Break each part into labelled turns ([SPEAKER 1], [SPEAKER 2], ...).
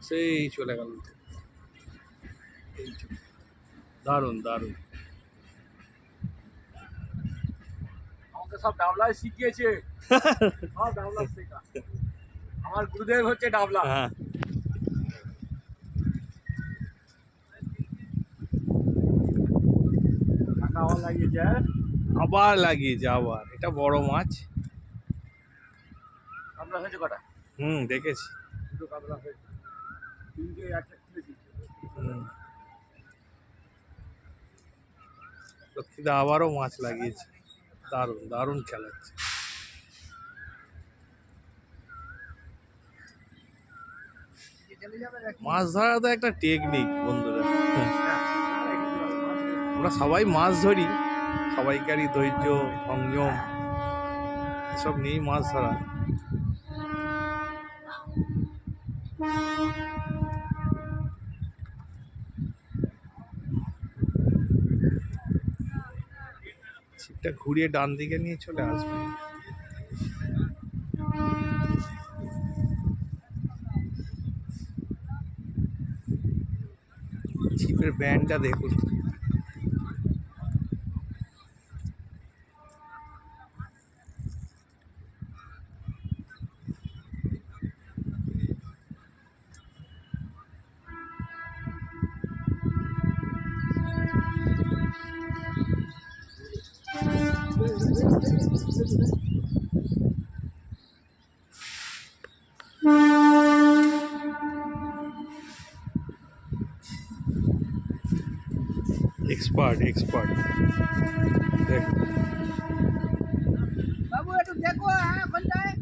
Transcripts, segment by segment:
[SPEAKER 1] সেই চলে গেল। দারুণ দারুণ।
[SPEAKER 2] আমাকে সব ডাবলাই শিখিয়েছে। সব ডাবলা শেখা। আমার গুরুদেব হচ্ছে ডাবলা।
[SPEAKER 1] হ্যাঁ
[SPEAKER 2] আবার লাগিয়েছে।
[SPEAKER 1] আবার লাগিয়েছে আবার। এটা বড় মাছ।
[SPEAKER 2] কাতলা হয়েছে কটা?
[SPEAKER 1] দেখেছি।
[SPEAKER 2] দুটো কাতলা হয়েছে। তিনটে একটা তুলেছি।
[SPEAKER 1] লক্ষ্মীদা আবারও মাছ লাগিয়েছে। দারুণ দারুণ খেলাচ্ছে। মাছ ধরা তো একটা টেকনিক বন্ধুরা। আমরা সবাই মাছ ধরি, সবাইকারই ধৈর্য সংযম এসব নিয়েই মাছ ধরা। ছিপটা ঘুরিয়ে ডান দিকে নিয়ে চলে আসবে। ছিপের ব্যান্ডটা দেখুন। Expert expert. দেখ
[SPEAKER 2] বাবু একটু দেখো কোনটায়?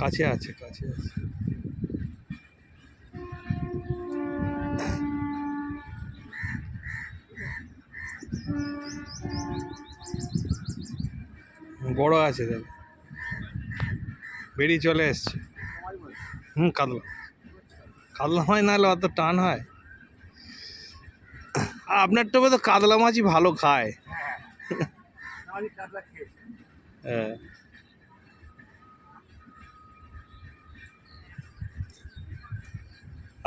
[SPEAKER 1] কাছে আছে কাছে আছে। বড় আছে দেখ, বেরিয়ে চলে এসছে। কাতলা কাতলা হয়, নাহলে অত টান হয়? আপনার টোপে তো কাতলা মাছই ভালো খায়। হ্যাঁ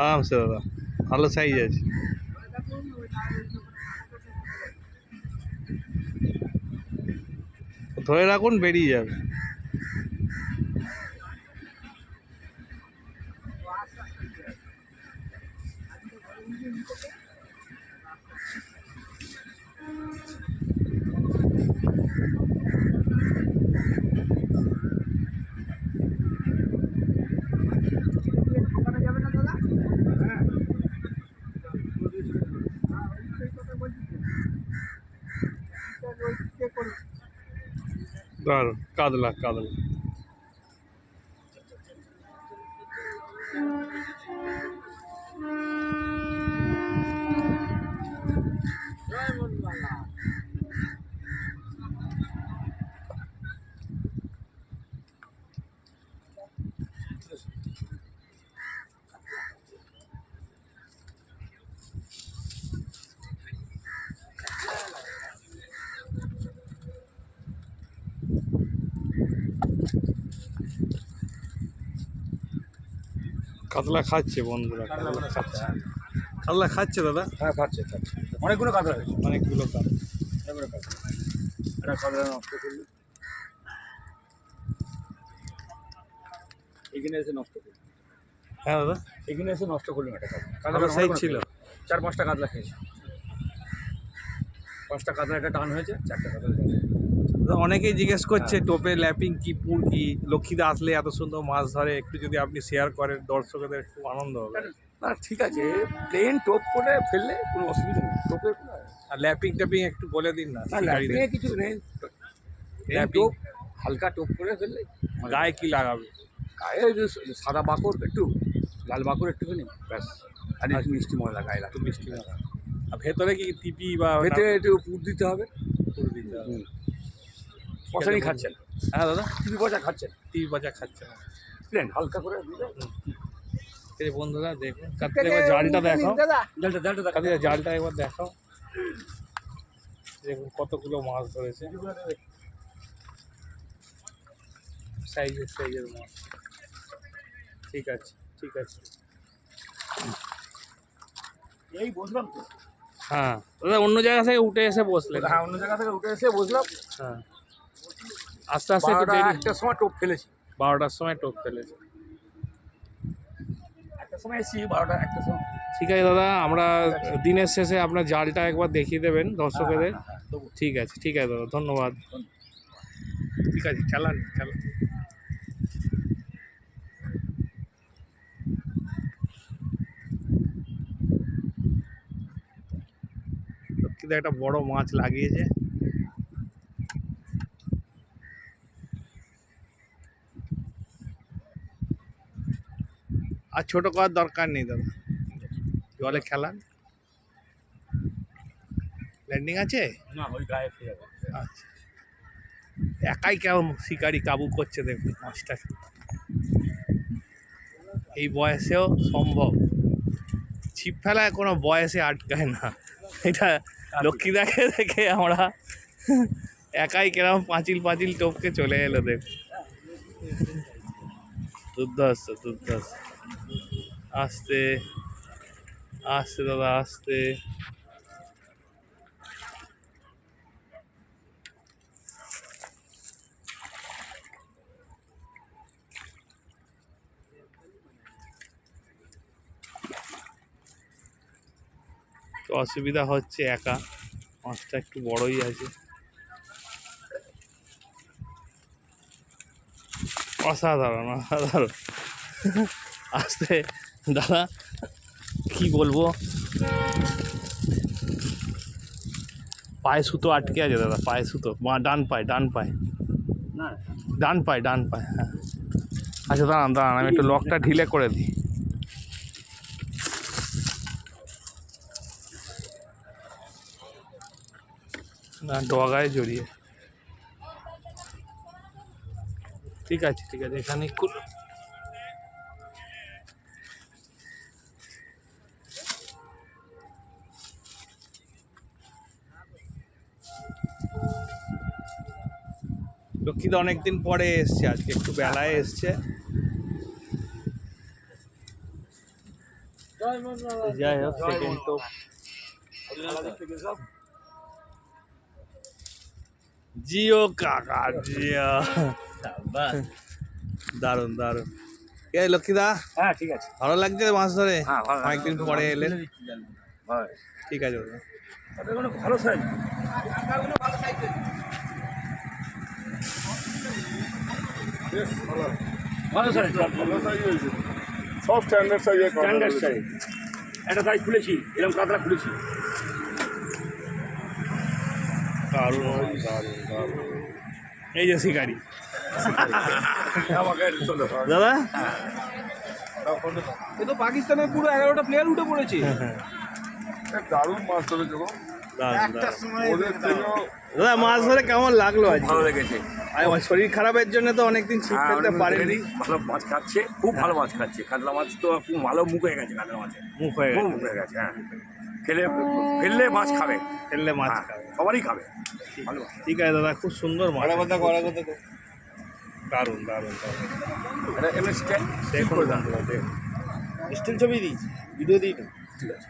[SPEAKER 1] আরামসে দাদা, ভালো সাইজ আছে। ধরে রাখুন, বেরিয়ে যাবে। দাঁড়ান, কাতলা কাতলা। কাতলা খাচ্ছে বন্ধুরা, কাতলা খাচ্ছে। কাতলা খাচ্ছে দাদা।
[SPEAKER 2] হ্যাঁ খাচ্ছে খাচ্ছে। অনেকগুলো কাতলা হয়েছে।
[SPEAKER 1] অনেকগুলো কাতলা।
[SPEAKER 2] অনেকগুলো কাতলা। এটা কাতলা নষ্ট করলি। এখানে এসে নষ্ট করলি।
[SPEAKER 1] হ্যাঁ দাদা,
[SPEAKER 2] এখানে এসে নষ্ট করলি একটা কাতলা।
[SPEAKER 1] ভালো সাইজ ছিল।
[SPEAKER 2] 4-5টা কাতলা খেয়েছে। 5টা কাতলা একটা টান হয়েছে, 4টা কাতলা।
[SPEAKER 1] অনেকেই জিজ্ঞেস করছে টোপে ল্যাপিং কি, পুর কি। লক্ষ্মীদা আসলে এত সুন্দর মাছ ধরে, একটু যদি আপনি শেয়ার করেন দর্শকদের খুব আনন্দ হবে।
[SPEAKER 2] না ঠিক আছে, প্লেন টোপ করে ফেললে কোনো অসুবিধা নেই। টোপে
[SPEAKER 1] আর ল্যাপিং ট্যাপিং একটু বলে দিন না।
[SPEAKER 2] ল্যাপিংয়ে কিছু নেই। টোপ হালকা টোপ করে ফেললে।
[SPEAKER 1] গায়ে কি লাগাবে?
[SPEAKER 2] গায়ে সাদা বাকড় একটু, লাল বাকড় একটুখানি, ব্যাস। আর একটু মিষ্টি ময়লা গায়ে
[SPEAKER 1] একটু মিষ্টি ময়লা। আর ভেতরে কি টিপি বা
[SPEAKER 2] ভেতরে একটু পুর দিতে হবে।
[SPEAKER 1] পুর দিতে হবে।
[SPEAKER 2] পচানি খাচ্ছে না।
[SPEAKER 1] হ্যাঁ দাদা,
[SPEAKER 2] টিপি পচা খাচ্ছে না।
[SPEAKER 1] টিপি পচা খাচ্ছে না।
[SPEAKER 2] প্লেন হালকা করে দিলে।
[SPEAKER 1] এই বন্ধুরা দেখুন, কাতলা জালটা দেখাও। কাতলা জালটা একবার দেখাও। দেখুন কতগুলো মাছ ধরেছে, সাইজের মাছ। ঠিক আছে ঠিক আছে।
[SPEAKER 2] এই বসলাম তো।
[SPEAKER 1] হ্যাঁ দাদা অন্য জায়গা থেকে উঠে এসে বসলেন?
[SPEAKER 2] হ্যাঁ, অন্য জায়গা থেকে উঠে এসে বসলাম।
[SPEAKER 1] হ্যাঁ আস্তে আস্তে একটু
[SPEAKER 2] 12টা
[SPEAKER 1] দেরি।
[SPEAKER 2] 1টার সময় টোপ ফেলেছি।
[SPEAKER 1] 12টার সময় টোপ ফেলেছে।
[SPEAKER 2] 1টার সময় এসেছি, 12টা 1টার সময়।
[SPEAKER 1] ঠিক আছে দাদা, আমরা দিনের শেষে আপনার জালটা একবার দেখিয়ে দেবেন দর্শকদের।
[SPEAKER 2] দেবো।
[SPEAKER 1] ঠিক আছে ঠিক আছে দাদা, ধন্যবাদ। ঠিক আছে, চালান চালান। কিন্তু একটা বড় মাছ লাগিয়েছে। আর ছোট করার দরকার নেই দাদা, জলে খেলান। ল্যান্ডিং আছে?
[SPEAKER 2] না, ওই গায়ে ফিরে যাবে।
[SPEAKER 1] আচ্ছা, একাই কেমন শিকারি কাবু করছে দেখুন মাছটা। এই বয়সেও সম্ভব। ছিপ ফেলায় কোনো বয়সে আটকায় না। এটা লক্ষ্মীদাকে দেখে আমরা একাই কেরম পাঁচিল পাঁচিল টপকে চলে এলো দেখুন। দুর্ধর্ষ দুর্ধর্ষ। আস্তে আস্তে দাদা আস্তে। তো অসুবিধা হচ্ছে একা, মাছটা একটু বড়ই আছে। অসাধারণ অসাধারণ। আস্তে দাদা, কি বলবো, পায়ে সুতো আটকে আছে দাদা, পায়ে সুতো, ডান পায়ে ডান পায়ে
[SPEAKER 2] না,
[SPEAKER 1] ডান পায়ে ডান পায়ে। হ্যাঁ আচ্ছা দাঁড়ান দাঁড়ান, আমি একটু লকটা ঢিলে করে দিই। না ডগায় জড়িয়ে। ঠিক আছে ঠিক আছে, এখানে খুলুন। লক্ষ্মীদা অনেকদিন পরে এসছে, আজকে একটু বেলায় এসছে। যাই হোক, সেকেন্ড তো জিও কাকা জিও। দারুণ দারুণ। কে লক্ষ্মীদা,
[SPEAKER 2] হ্যাঁ ঠিক আছে।
[SPEAKER 1] ভালো লাগছে মাছ ধরে?
[SPEAKER 2] হ্যাঁ, ভালো লাগছে।
[SPEAKER 1] অনেকদিন পরে এলেন।
[SPEAKER 2] হয়,
[SPEAKER 1] ঠিক আছে দাদা।
[SPEAKER 2] ওগুলো ভালো সাইজ। ভালো সাইজ,
[SPEAKER 3] ভালো সাইজ হয়েছে, সব স্ট্যান্ডার্ড সাইজের
[SPEAKER 2] স্ট্যান্ডার্ড সাইজ। একটা সাইজ খুলেছি, এরকম কাতলা খুলেছি।
[SPEAKER 1] দারুণ দারুণ দারুণ। এই যে শিকারি
[SPEAKER 2] আমাকে চলো।
[SPEAKER 1] দাদা।
[SPEAKER 4] এ তো পাকিস্তানের পুরো 11টা প্লেয়ার উঠে পড়েছে।
[SPEAKER 3] দারুণ মাছ ধরেছে গো।
[SPEAKER 1] দারুণ দারুণ।
[SPEAKER 3] ওদের থেকেও
[SPEAKER 1] দাদা মাছ ধরে কেমন লাগলো আজ?
[SPEAKER 2] ভালো লেগেছে।
[SPEAKER 1] আর আমার শরীর খারাপের জন্য তো অনেকদিন ছিপ ফেলতে পারেনি।
[SPEAKER 2] ভালো মাছ খাচ্ছে, খুব ভালো মাছ খাচ্ছে। কাতলা মাছ তো খুব ভালো মুখ হয়ে গেছে, কাতলা মাছের
[SPEAKER 1] মুখ হয়ে
[SPEAKER 2] খুব
[SPEAKER 1] গেছে,
[SPEAKER 2] মুখ হয়ে গেছে। হ্যাঁ, খেলে ফেললে মাছ খাবে।
[SPEAKER 1] ফেললে মাছ
[SPEAKER 2] হ্যাঁ,
[SPEAKER 1] খাবে।
[SPEAKER 2] সবারই খাবে। ভালো মাছ।
[SPEAKER 1] ঠিক আছে দাদা, খুব সুন্দর মাছ। দারুণ দারুণ দারুণ।
[SPEAKER 2] এটা এমনি
[SPEAKER 1] দেখুন দাদা, দেখুন।
[SPEAKER 4] স্টিল ছবি দিই, ভিডিও দিই না।
[SPEAKER 2] ঠিক আছে।